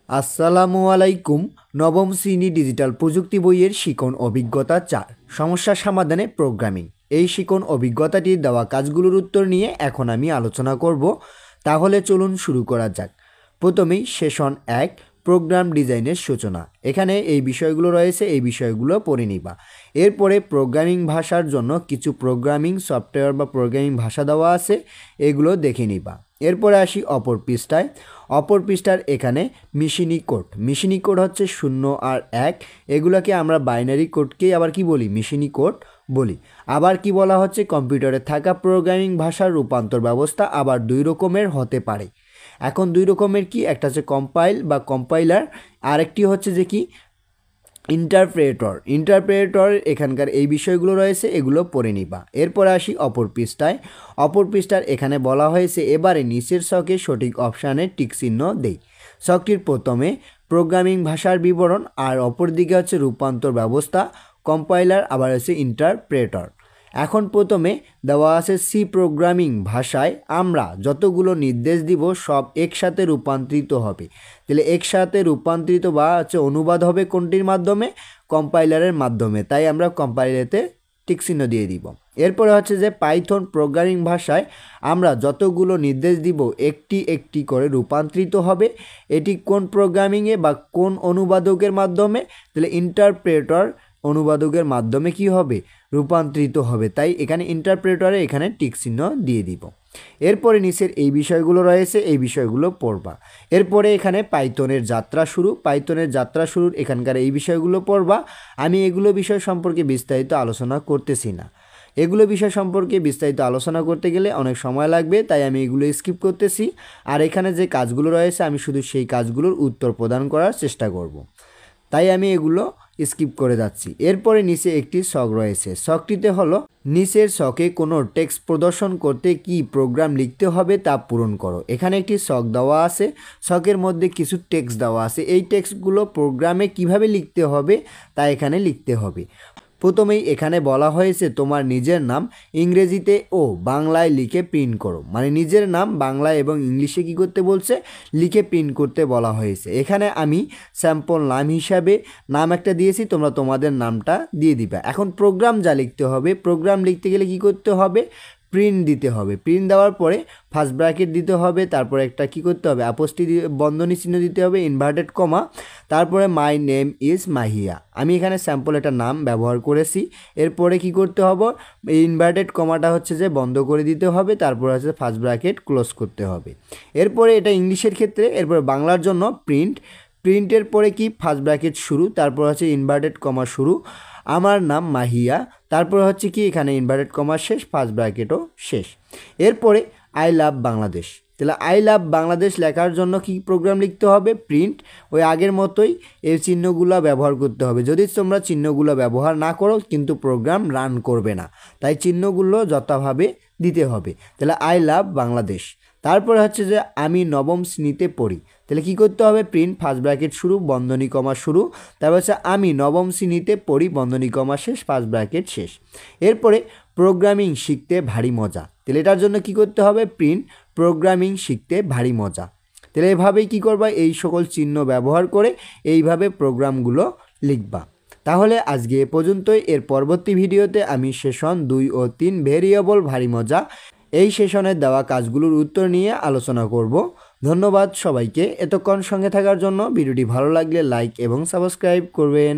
আসসালামু আলাইকুম। নবম শ্রেণী ডিজিটাল প্রযুক্তি বইয়ের শিখন অভিজ্ঞতা 4 সমস্যা সমাধানে প্রোগ্রামিং। এই শিখন অভিজ্ঞতাটির দেওয়া কাজগুলোর উত্তর নিয়ে এখন আমি আলোচনা করব। তাহলে চলুন শুরু করা যাক। প্রথমেই সেশন 1 প্রোগ্রাম ডিজাইনের সূচনা। এখানে এই বিষয়গুলো রয়েছে, এই বিষয়গুলো পড়ে নিবা। এরপরে প্রোগ্রামিং ভাষার জন্য কিছু প্রোগ্রামিং সফটওয়্যার বা প্রোগ্রামিং ভাষা দেওয়া আছে, এগুলো দেখে নিবা। এরপরে আসি অপর পৃষ্ঠায়। অপর পৃষ্ঠার এখানে মিশিনি কোড। মিশিনি কোড হচ্ছে 0 আর 1, এগুলোকে আমরা বাইনারি কোডকেই আবার কি বলি, মিশিনি কোড বলি। আবার কি বলা হচ্ছে, কম্পিউটারে থাকা প্রোগ্রামিং ভাষার রূপান্তর ব্যবস্থা আবার দুই রকমের হতে পারে। এখন দুই রকমের কি, একটা হচ্ছে কম্পাইল বা কম্পাইলার, আরেকটি হচ্ছে যে কি ইন্টারপ্রেটর। এখানকার এই বিষয়গুলো রয়েছে, এগুলো পড়ে নিবা। এরপর আসি অপর পৃষ্ঠায়। অপর পৃষ্ঠার এখানে বলা হয়েছে এবারে নিচের ছকে সঠিক অপশানে টিক চিহ্ন দেই। ছকটির প্রথমে প্রোগ্রামিং ভাষার বিবরণ আর অপর দিকে হচ্ছে রূপান্তর ব্যবস্থা, কম্পাইলার, আবার হচ্ছে ইন্টারপ্রেটর। এখন প্রথমে দেওয়া আছে সি প্রোগ্রামিং ভাষায় আমরা যতগুলো নির্দেশ দিব সব একসাথে রূপান্তরিত হবে। তাহলে একসাথে রূপান্তরিত বা হচ্ছে অনুবাদ হবে কোনটির মাধ্যমে, কম্পাইলারের মাধ্যমে। তাই আমরা কম্পাইলারেতে টিক চিহ্ন দিয়ে দিব। এরপরে হচ্ছে যে পাইথন প্রোগ্রামিং ভাষায় আমরা যতগুলো নির্দেশ দিব একটি একটি করে রূপান্তরিত হবে। এটি কোন প্রোগ্রামিংয়ে বা কোন অনুবাদকের মাধ্যমে, তাহলে ইন্টারপ্রেটর অনুবাদকের মাধ্যমে কি হবে, রূপান্তরিত হবে। তাই এখানে ইন্টারপ্রেটরে এখানে টিক চিহ্ন দিয়ে দিব। এরপরে নিচের এই বিষয়গুলো রয়েছে, এই বিষয়গুলো পড়বা। এরপরে এখানে পাইথনের যাত্রা শুরুর এখানকার এই বিষয়গুলো পড়বা। আমি এগুলো বিষয় সম্পর্কে বিস্তারিত আলোচনা করতেছি না। এগুলো বিষয় সম্পর্কে বিস্তারিত আলোচনা করতে গেলে অনেক সময় লাগবে, তাই আমি এগুলো স্কিপ করতেছি। আর এখানে যে কাজগুলো রয়েছে আমি শুধু সেই কাজগুলোর উত্তর প্রদান করার চেষ্টা করব, তাই আমি এগুলো স্কিপ করে যাচ্ছি। এরপরে নিচে একটি ছক রয়েছে, ছকটিতে হলো নিচের ছকে কোনো টেক্সট প্রদর্শন করতে কি প্রোগ্রাম লিখতে হবে তা পূরণ করো। এখানে একটি ছক দেওয়া আছে, ছকের মধ্যে কিছু টেক্সট দেওয়া আছে। এই টেক্সটগুলো প্রোগ্রামে কিভাবে লিখতে হবে তা এখানে লিখতে হবে। প্রথমেই এখানে বলা হয়েছে তোমার নিজের নাম ইংরেজিতে ও বাংলায় লিখে প্রিন্ট করো। মানে নিজের নাম বাংলায় এবং ইংলিশে কি করতে বলছে, লিখে প্রিন্ট করতে বলা হয়েছে। এখানে আমি স্যাম্পল নাম হিসাবে নাম একটা দিয়েছি, তোমরা তোমাদের নামটা দিয়ে দিবা। এখন প্রোগ্রাম যা লিখতে হবে, প্রোগ্রাম লিখতে গেলে কি করতে হবে, প্রিন্ট দিতে হবে। প্রিন্ট দেওয়ার পরে ফার্স্ট ব্র্যাকেট দিতে হবে, তারপরে একটা কি করতে হবে, আপস্টি বন্ধনী চিহ্ন দিতে হবে, ইনভার্টেড কমা, তারপরে মাই নেম ইজ মাহিয়া। আমি এখানে স্যাম্পল একটা নাম ব্যবহার করেছি। এরপরে কি করতে হবে, এই ইনভার্টেড কমাটা হচ্ছে যে বন্ধ করে দিতে হবে, তারপরে হচ্ছে ফার্স্ট ব্র্যাকেট ক্লোজ করতে হবে। এরপরে এটা ইংলিশের ক্ষেত্রে। এরপরে বাংলার জন্য প্রিন্টের পরে কি ফার্স্ট ব্র্যাকেট শুরু, তারপর হচ্ছে ইনভার্টেড কমা শুরু, আমার নাম মাহিয়া, তারপর হচ্ছে কি এখানে ইনভার্টেড কমা শেষ, ফার্স্ট ব্র্যাকেটও শেষ। এরপরে আই লাভ বাংলাদেশ। তাহলে আই লাভ বাংলাদেশ লেখার জন্য কি প্রোগ্রাম লিখতে হবে, প্রিন্ট। ওই আগের মতোই এই চিহ্নগুলো ব্যবহার করতে হবে। যদি তোমরা চিহ্নগুলো ব্যবহার না করো কিন্তু প্রোগ্রাম রান করবে না, তাই চিহ্নগুলো যথাভাবে দিতে হবে। তাহলে আই লাভ বাংলাদেশ। তারপরে হচ্ছে যে আমি নবম শ্রেণীতে পড়ি। তাহলে কি করতে হবে, প্রিন্ট ফার্স্ট ব্র্যাকেট শুরু, বন্ধনী কমা শুরু, তারপর হচ্ছে আমি নবম শ্রেণীতে পড়ি, বন্ধনী কমা শেষ, ফার্স্ট ব্র্যাকেট শেষ। এরপরে প্রোগ্রামিং শিখতে ভারী মজা। তাহলে এটার জন্য কি করতে হবে, প্রিন্ট প্রোগ্রামিং শিখতে ভারী মজা। তাহলে এভাবেই কি করবা, এই সকল চিহ্ন ব্যবহার করে এইভাবে প্রোগ্রামগুলো লিখবা। তাহলে আজকে এ পর্যন্তই। এর পরবর্তী ভিডিওতে আমি সেশন 2 ও 3 ভেরিয়েবল ভারী মজা এই সেশনের দেওয়া কাজগুলোর উত্তর নিয়ে আলোচনা করব। ধন্যবাদ সবাইকে এতক্ষণ সঙ্গে থাকার জন্য। ভিডিওটি ভালো লাগলে লাইক এবং সাবস্ক্রাইব করবেন।